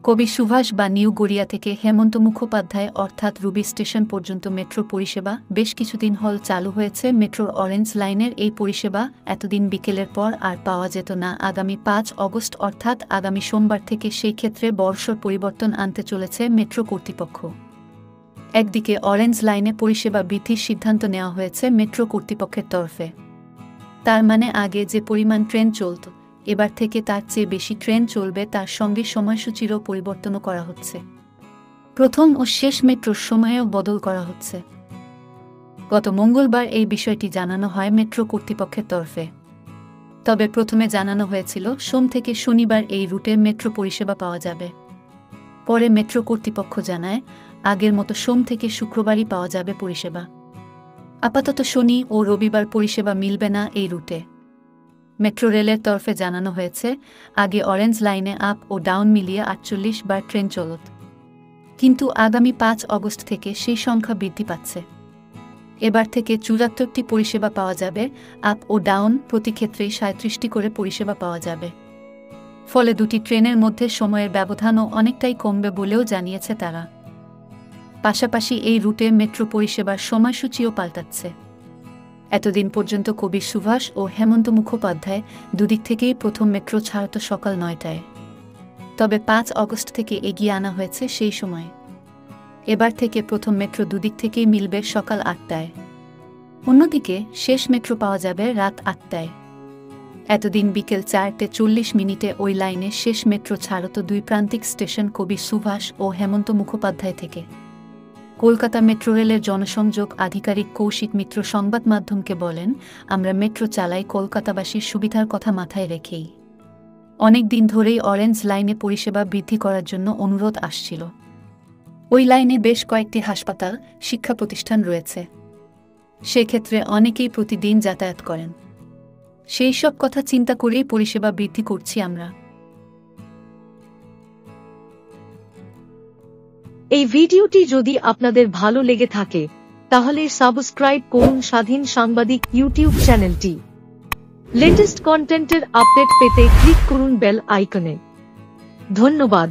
কবি সুভাষ বা নিউ গড়িয়া থেকে হেমন্ত মুখোপাধ্যায় অর্থাৎ রুবি স্টেশন পর্যন্ত মেট্রো পরিষেবা বেশ কিছুদিন হল চালু হয়েছে। মেট্রোর অরেঞ্জ লাইনের এই পরিষেবা এতদিন বিকেলের পর আর পাওয়া যেত না। আগামী ৫ অগস্ট অর্থাৎ আগামী সোমবার থেকে সেই ক্ষেত্রে বড়সড় পরিবর্তন আনতে চলেছে মেট্রো কর্তৃপক্ষ। একদিকে অরেঞ্জ লাইনে পরিষেবা বৃদ্ধির সিদ্ধান্ত নেওয়া হয়েছে মেট্রো কর্তৃপক্ষের তরফে। তার মানে আগে যে পরিমাণ ট্রেন চলত, এবার থেকে তার চেয়ে বেশি ট্রেন চলবে। তার সঙ্গে সময়সূচিরও পরিবর্তনও করা হচ্ছে। প্রথম ও শেষ মেট্রোর সময়েও বদল করা হচ্ছে। গত মঙ্গলবার এই বিষয়টি জানানো হয় মেট্রো কর্তৃপক্ষের তরফে। তবে প্রথমে জানানো হয়েছিল সোম থেকে শনিবার এই রুটে মেট্রো পরিষেবা পাওয়া যাবে। পরে মেট্রো কর্তৃপক্ষ জানায় আগের মতো সোম থেকে শুক্রবারই পাওয়া যাবে পরিষেবা। আপাতত শনি ও রবিবার পরিষেবা মিলবে না এই রুটে। মেট্রো রেলের তরফে জানানো হয়েছে আগে অরেঞ্জ লাইনে আপ ও ডাউন মিলিয়ে ৪৮ বার ট্রেন চলত, কিন্তু আগামী ৫ অগস্ট থেকে সেই সংখ্যা বৃদ্ধি পাচ্ছে। এবার থেকে ৭৪টি পরিষেবা পাওয়া যাবে। আপ ও ডাউন প্রতি ক্ষেত্রেই ৩৭টি করে পরিষেবা পাওয়া যাবে। ফলে দুটি ট্রেনের মধ্যে সময়ের ব্যবধানও অনেকটাই কমবে বলেও জানিয়েছে তারা। পাশাপাশি এই রুটে মেট্রো পরিষেবার সময়সূচিও পাল্টাচ্ছে। এতদিন পর্যন্ত কবি সুভাষ ও হেমন্ত মুখোপাধ্যায় দুদিক থেকেই প্রথম মেট্রো ছাড়ত সকাল ৯টায়। তবে ৫ অগস্ট থেকে এগিয়ে আনা হয়েছে সেই সময়। এবার থেকে প্রথম মেট্রো দুদিক থেকেই মিলবে সকাল ৮টায়। অন্যদিকে শেষ মেট্রো পাওয়া যাবে রাত ৮টায়। এতদিন বিকেল ৪:৪০ ওই লাইনে শেষ মেট্রো ছাড়ত দুই প্রান্তিক স্টেশন কবি সুভাষ ও হেমন্ত মুখোপাধ্যায় থেকে। কলকাতা মেট্রো রেলের জনসংযোগ আধিকারিক কৌশিক মিত্র সংবাদ মাধ্যমকে বলেন, আমরা মেট্রো চালাই কলকাতাবাসীর সুবিধার কথা মাথায় রেখেই। অনেক দিন ধরেই অরেঞ্জ লাইনে পরিষেবা বৃদ্ধি করার জন্য অনুরোধ আসছিল। ওই লাইনে বেশ কয়েকটি হাসপাতাল, শিক্ষা প্রতিষ্ঠান রয়েছে। সেক্ষেত্রে অনেকেই প্রতিদিন যাতায়াত করেন। সেই সব কথা চিন্তা করেই পরিষেবা বৃদ্ধি করছি আমরা। এই ভিডিওটি যদি আপনাদের ভালো লেগে থাকে তাহলে সাবস্ক্রাইব করুন স্বাধীন সাংবাদিক ইউটিউব চ্যানেলটি। লেটেস্ট কন্টেন্টের আপডেট পেতে ক্লিক করুন বেল আইকনে। ধন্যবাদ।